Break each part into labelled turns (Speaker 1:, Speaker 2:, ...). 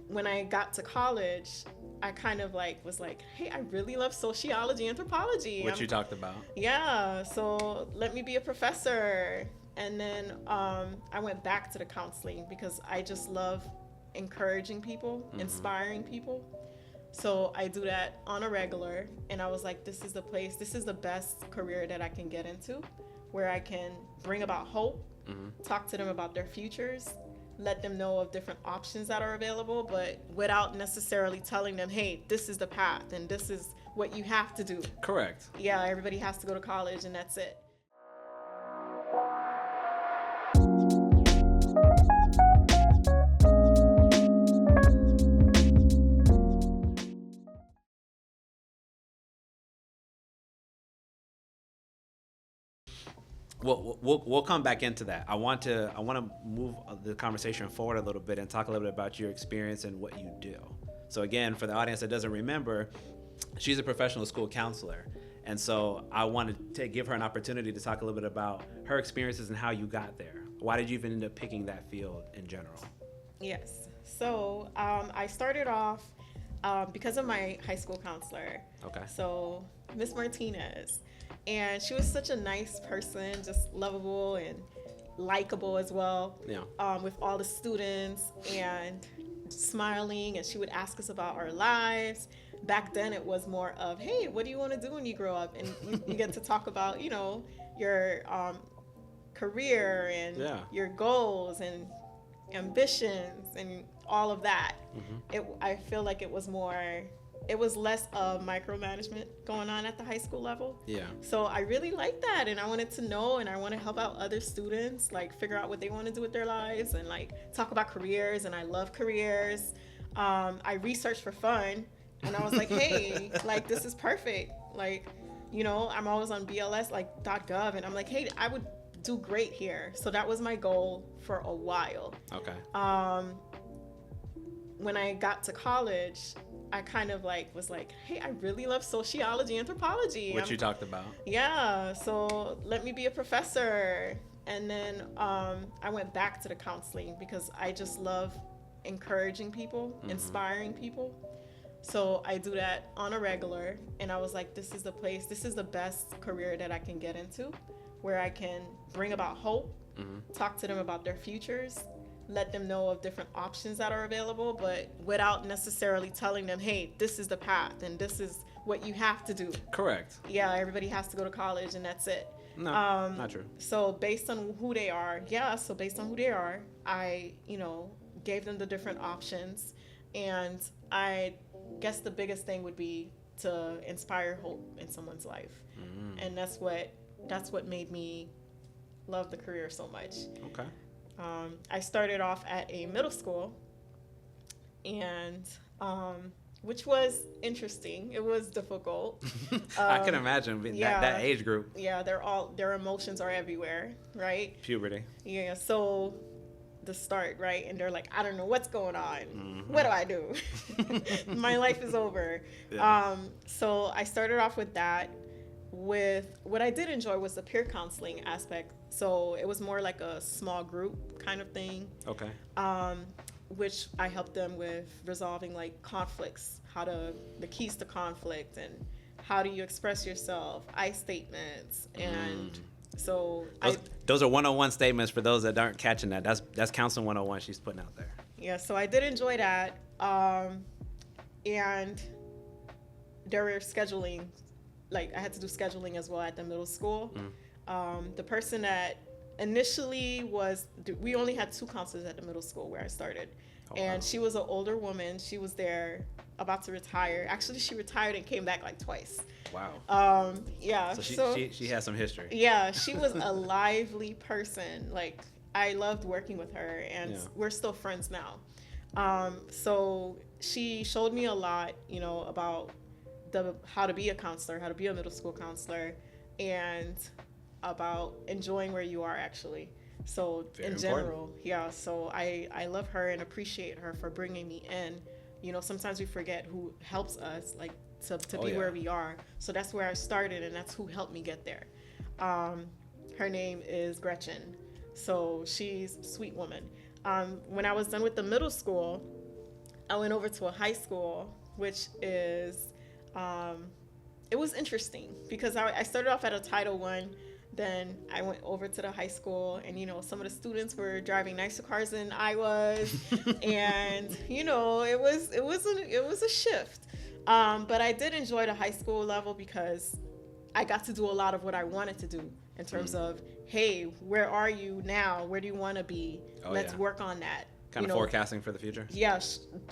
Speaker 1: when I got to college, I kind of like was like, hey, I really love sociology, anthropology.
Speaker 2: What you talked about.
Speaker 1: Yeah, so let me be a professor. And then I went back to the counseling because I just love encouraging people, inspiring people. So I do that on a regular. And I was like, this is the place, this is the best career that I can get into where I can bring about hope, talk to them about their futures, let them know of different options that are available, but without necessarily telling them, hey, this is the path and this is what you have to do.
Speaker 2: Correct.
Speaker 1: Yeah, everybody has to go to college and that's it.
Speaker 2: Well, we'll come back into that. I want to move the conversation forward a little bit and talk a little bit about your experience and what you do. So again, for the audience that doesn't remember, she's a professional school counselor, and so I wanted to give her an opportunity to talk a little bit about her experiences and how you got there. Why did you even end up picking that field in general?
Speaker 1: Yes. So I started off because of my high school counselor.
Speaker 2: Okay.
Speaker 1: So Miss Martinez, and she was such a nice person, just lovable and likable as well.
Speaker 2: Yeah.
Speaker 1: With all the students and smiling, and she would ask us about our lives. Back then, it was more of, hey, what do you want to do when you grow up? And you get to talk about, your career and
Speaker 2: Yeah.
Speaker 1: your goals and ambitions and all of that. I feel like it was less of micromanagement going on at the high school level.
Speaker 2: Yeah.
Speaker 1: So I really like that, and I wanted to know, and I want to help out other students, like figure out what they want to do with their lives, and like talk about careers. And I love careers. I researched for fun, and I was like, hey, like this is perfect. Like, I'm always on BLS like .gov, and I'm like, hey, I would do great here. So that was my goal for a while.
Speaker 2: Okay.
Speaker 1: When I got to college, I kind of like was like, hey, I really love sociology, anthropology.
Speaker 2: What you talked about.
Speaker 1: Yeah, so let me be a professor. And then I went back to the counseling because I just love encouraging people, inspiring people. So I do that on a regular. And I was like, this is the place, this is the best career that I can get into where I can bring about hope, talk to them about their futures, let them know of different options that are available, but without necessarily telling them, hey, this is the path and this is what you have to do.
Speaker 2: Correct.
Speaker 1: Yeah, everybody has to go to college and that's it.
Speaker 2: No, not true.
Speaker 1: So based on who they are, I, gave them the different options. And I guess the biggest thing would be to inspire hope in someone's life. And that's what made me love the career so much.
Speaker 2: Okay.
Speaker 1: I started off at a middle school, and which was interesting. It was difficult.
Speaker 2: I can imagine that age group.
Speaker 1: Yeah, their emotions are everywhere, right?
Speaker 2: Puberty.
Speaker 1: Yeah, so the start, right? And they're like, I don't know what's going on. What do I do? My life is over.
Speaker 2: Yeah.
Speaker 1: So I started off with that. With what I did enjoy was the peer counseling aspect. So it was more like a small group kind of thing.
Speaker 2: Okay.
Speaker 1: Which I helped them with resolving like conflicts, the keys to conflict, and how do you express yourself, I statements, and so
Speaker 2: those are 101 statements for those that aren't catching that. That's counseling 101 she's putting out there.
Speaker 1: Yeah, so I did enjoy that, and there were scheduling. Like I had to do scheduling as well at the middle school. The person that initially we only had 2 counselors at the middle school where I started. And she was an older woman. She was there about to retire. Actually, she retired and came back like twice.
Speaker 2: Wow.
Speaker 1: Yeah.
Speaker 2: So she has some history.
Speaker 1: Yeah, she was a lively person. Like I loved working with her, and we're still friends now. So she showed me a lot, about how to be a counselor, how to be a middle school counselor, and about enjoying where you are actually. So
Speaker 2: Very
Speaker 1: in
Speaker 2: important.
Speaker 1: general, yeah. So I love her and appreciate her for bringing me in. Sometimes we forget who helps us, like to be where we are. So that's where I started, and that's who helped me get there. Her name is Gretchen. So she's a sweet woman. When I was done with the middle school, I went over to a high school, which is, it was interesting because I started off at a Title I. Then I went over to the high school, and some of the students were driving nicer cars than I was, and it was a shift. But I did enjoy the high school level because I got to do a lot of what I wanted to do in terms of, hey, where are you now? Where do you want to be? Let's work on that.
Speaker 2: Kind of forecasting for the future.
Speaker 1: Yeah,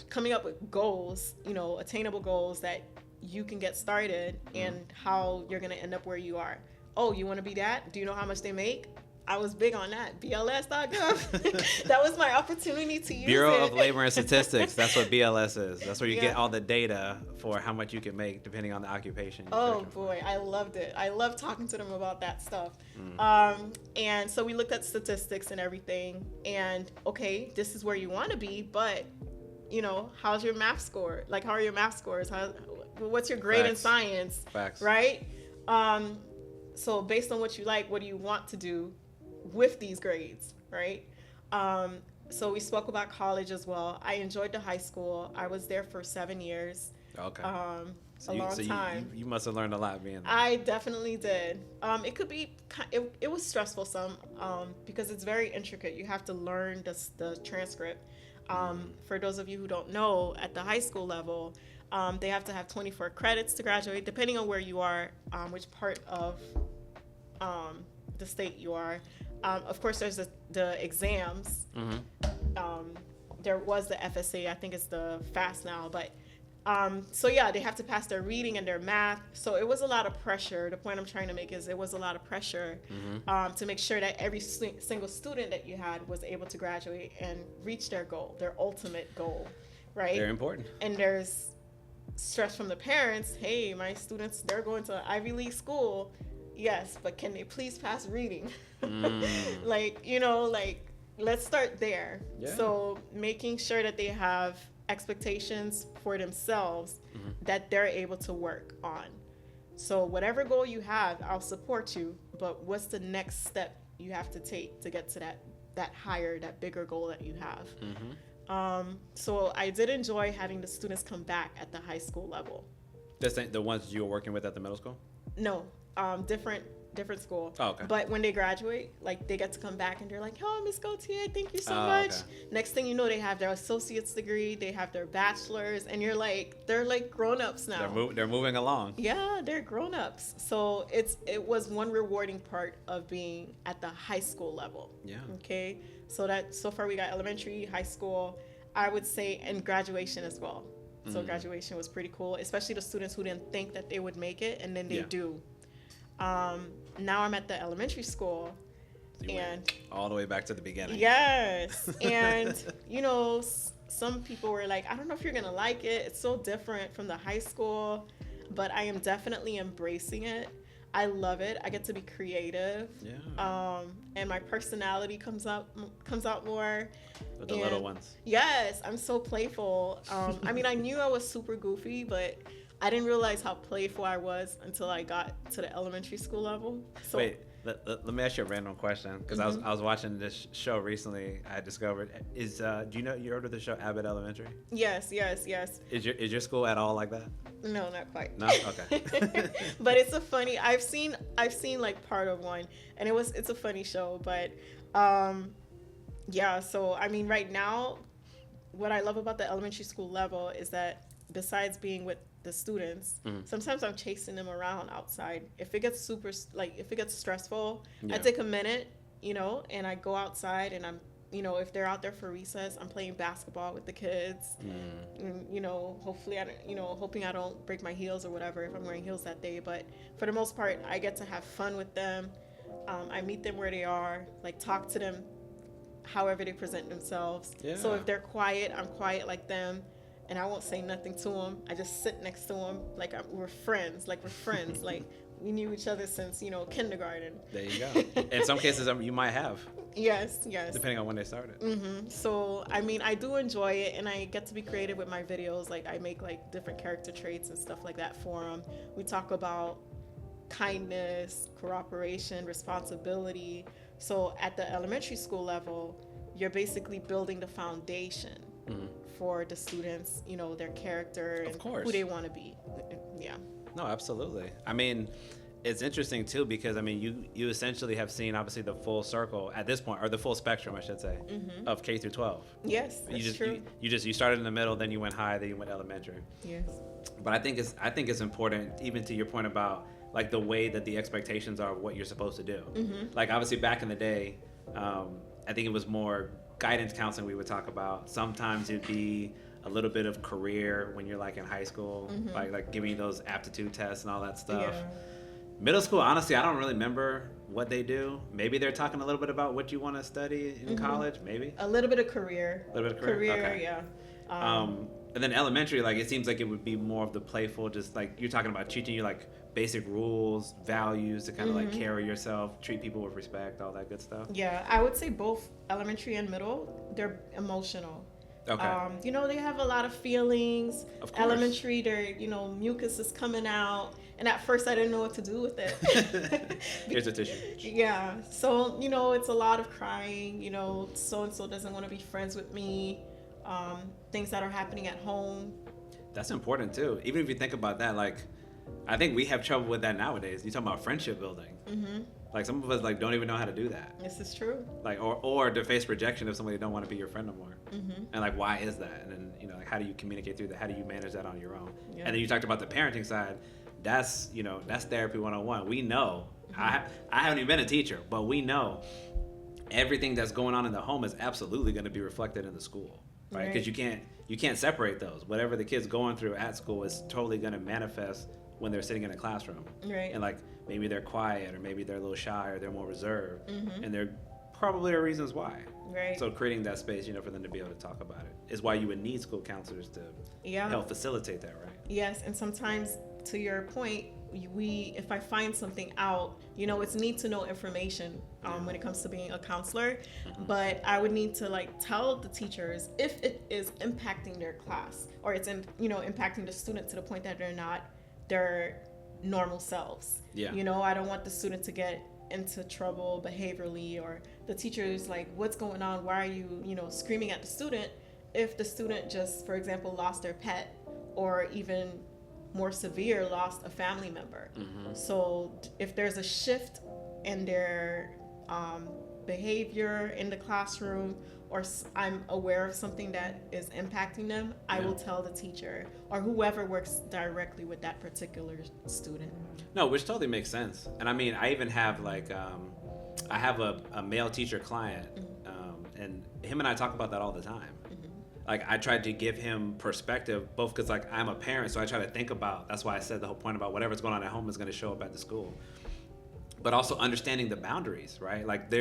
Speaker 1: coming up with goals, attainable goals that you can get started and how you're gonna end up where you are. Oh, you want to be that? Do you know how much they make? I was big on that. BLS.gov. That was my opportunity to use
Speaker 2: Bureau
Speaker 1: it.
Speaker 2: of Labor and Statistics. That's what BLS is. That's where you get all the data for how much you can make depending on the occupation.
Speaker 1: Oh boy, I loved it. I loved talking to them about that stuff. And so we looked at statistics and everything. And okay, this is where you want to be, but how's your math score? Like, how are your math scores? What's your grade in science?
Speaker 2: Facts.
Speaker 1: Right? So based on what you like, what do you want to do with these grades, right? So we spoke about college as well. I enjoyed the high school. I was there for 7 years.
Speaker 2: Okay.
Speaker 1: A long time.
Speaker 2: You must have learned a lot being there.
Speaker 1: I definitely did. It could be, it was stressful some because it's very intricate. You have to learn the transcript. For those of you who don't know, at the high school level, they have to have 24 credits to graduate, depending on where you are, which part of the state you are. Of course, there's the exams. There was the FSA. I think it's the FAST now. But so yeah, they have to pass their reading and their math. So it was a lot of pressure. The point I'm trying to make is it was a lot of pressure to make sure that every single student that you had was able to graduate and reach their goal, their ultimate goal, right?
Speaker 2: Very important.
Speaker 1: And there's stress from the parents. Hey, my students, they're going to Ivy League school. Yes, but can they please pass reading? Let's start there.
Speaker 2: Yeah.
Speaker 1: So making sure that they have expectations for themselves that they're able to work on. So whatever goal you have, I'll support you, but what's the next step you have to take to get to that higher, that bigger goal that you have? So I did enjoy having the students come back at the high school level.
Speaker 2: The ones you were working with at the middle school?
Speaker 1: No, different school.
Speaker 2: Oh, okay.
Speaker 1: But when they graduate, like, they get to come back and they're like, oh, Miss Gautier, thank you so much. Okay. Next thing you know, they have their associate's degree, they have their bachelor's, and they're like grown-ups now.
Speaker 2: They're moving along.
Speaker 1: Yeah, they're grown-ups. So it was one rewarding part of being at the high school level.
Speaker 2: Yeah.
Speaker 1: Okay. So far we got elementary, high school, I would say, and graduation as well. So graduation was pretty cool, especially the students who didn't think that they would make it, and then they do. Now I'm at the elementary school,
Speaker 2: so and all the way back to the beginning.
Speaker 1: Yes. And some people were like, I don't know if you're gonna like it. It's so different from the high school, but I am definitely embracing it. I love it. I get to be creative. Yeah. And my personality comes out more.
Speaker 2: With the little ones.
Speaker 1: Yes, I'm so playful. I mean, I knew I was super goofy, but I didn't realize how playful I was until I got to the elementary school level. So,
Speaker 2: wait, let me ask you a random question, because I was watching this show recently. I discovered do you heard of the show Abbott Elementary? Yes. Is your school at all like that?
Speaker 1: No, not quite.
Speaker 2: No, okay.
Speaker 1: But it's a funny. I've seen like part of one, and it's a funny show. But yeah. So I mean, right now, what I love about the elementary school level is that besides being with the students, sometimes I'm chasing them around outside. If it gets if it gets stressful, I take a minute, and I go outside, and I'm, if they're out there for recess, I'm playing basketball with the kids, and, hopefully hoping I don't break my heels or whatever if I'm wearing heels that day. But for the most part, I get to have fun with them. I meet them where they are, like talk to them however they present themselves. Yeah. So if they're quiet, I'm quiet like them. And I won't say nothing to them. I just sit next to them like we're friends. Like we knew each other since, kindergarten.
Speaker 2: There you go. In some cases, you might have.
Speaker 1: Yes.
Speaker 2: Depending on when they started.
Speaker 1: So, I mean, I do enjoy it, and I get to be creative with my videos. Like, I make, like, different character traits and stuff like that for them. We talk about kindness, cooperation, responsibility. So, at the elementary school level, you're basically building the foundation for the students, you know, their character and
Speaker 2: course.
Speaker 1: who they want to be. Yeah.
Speaker 2: No, absolutely. I mean, it's interesting too because I mean, you essentially have seen obviously the full circle at this point, or the full spectrum, I should say, of K through 12.
Speaker 1: Yes, that's true.
Speaker 2: You started in the middle, then you went high, then you went elementary.
Speaker 1: Yes.
Speaker 2: But I think it's important, even to your point about like the way that the expectations are of what you're supposed to do. Like obviously back in the day, I think it was more guidance counseling we would talk about. Sometimes it'd be a little bit of career when you're like in high school, like giving you those aptitude tests and all that stuff.
Speaker 1: Yeah.
Speaker 2: Middle school, honestly, I don't really remember what they do. Maybe they're talking a little bit about what you want to study in college, maybe.
Speaker 1: A little bit of career.
Speaker 2: A little bit of career? Okay.
Speaker 1: Yeah.
Speaker 2: And then elementary, like it seems like it would be more of the playful, just like you're talking about teaching you like basic rules, values to kind of like carry yourself, treat people with respect, all that good stuff.
Speaker 1: Yeah, I would say both elementary and middle, they're emotional.
Speaker 2: Okay.
Speaker 1: You know, they have a lot of feelings.
Speaker 2: Of course.
Speaker 1: Elementary, you know, mucus is coming out. And at first I didn't know what to do with it.
Speaker 2: Here's a tissue.
Speaker 1: Yeah. So, you know, it's a lot of crying, you know, so-and-so doesn't want to be friends with me. Things that are happening at home.
Speaker 2: That's important too. Even if you think about that, like, I think we have trouble with that nowadays. You talking about friendship building. Like some of us like don't even know how to do that.
Speaker 1: This is true.
Speaker 2: Like or to face rejection if somebody don't want to be your friend no more. And like why is that? And then you know like how do you communicate through that? How do you manage that on your own?
Speaker 1: Yeah.
Speaker 2: And then you talked about the parenting side. That's therapy 101. We know. I haven't even been a teacher, but we know everything that's going on in the home is absolutely going to be reflected in the school, right? Because you can't separate those. Whatever the kid's going through at school is totally going to manifest when they're sitting in a classroom.
Speaker 1: Right.
Speaker 2: And like maybe they're quiet or maybe they're a little shy or they're more reserved. And there probably are reasons why.
Speaker 1: Right.
Speaker 2: So creating that space, you know, for them to be able to talk about it is why you would need school counselors to help facilitate that, right?
Speaker 1: Yes, and sometimes to your point, if I find something out, you know, it's need to know information when it comes to being a counselor, but I would need to like tell the teachers if it is impacting their class or it's impacting the student to the point that they're not their normal selves.
Speaker 2: Yeah.
Speaker 1: You know, I don't want the student to get into trouble behaviorally, or the teacher is like, what's going on? Why are you, you know, screaming at the student? If the student just, for example, lost their pet, or even more severe, lost a family member. So if there's a shift in their behavior in the classroom, or I'm aware of something that is impacting them, I will tell the teacher or whoever works directly with that particular student.
Speaker 2: No, which totally makes sense. And I mean, I even have like, I have a male teacher client, and him and I talk about that all the time. Like I tried to give him perspective, both because like I'm a parent, so I try to think about, that's why I said the whole point about whatever's going on at home is going to show up at the school. But also understanding the boundaries, right? Like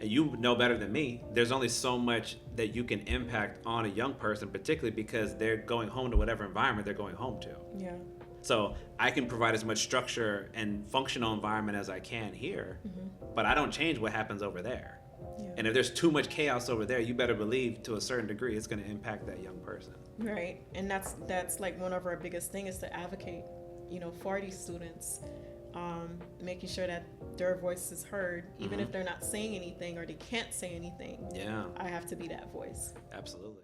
Speaker 2: you know better than me, there's only so much that you can impact on a young person, particularly because they're going home to whatever environment they're going home to.
Speaker 1: Yeah.
Speaker 2: So I can provide as much structure and functional environment as I can here, but I don't change what happens over there. Yeah. And if there's too much chaos over there, you better believe to a certain degree it's going to impact that young person.
Speaker 1: Right. And that's like one of our biggest things is to advocate, you know, for these students, making sure that their voice is heard, even if they're not saying anything or they can't say anything.
Speaker 2: Yeah.
Speaker 1: I have to be that voice.
Speaker 2: Absolutely.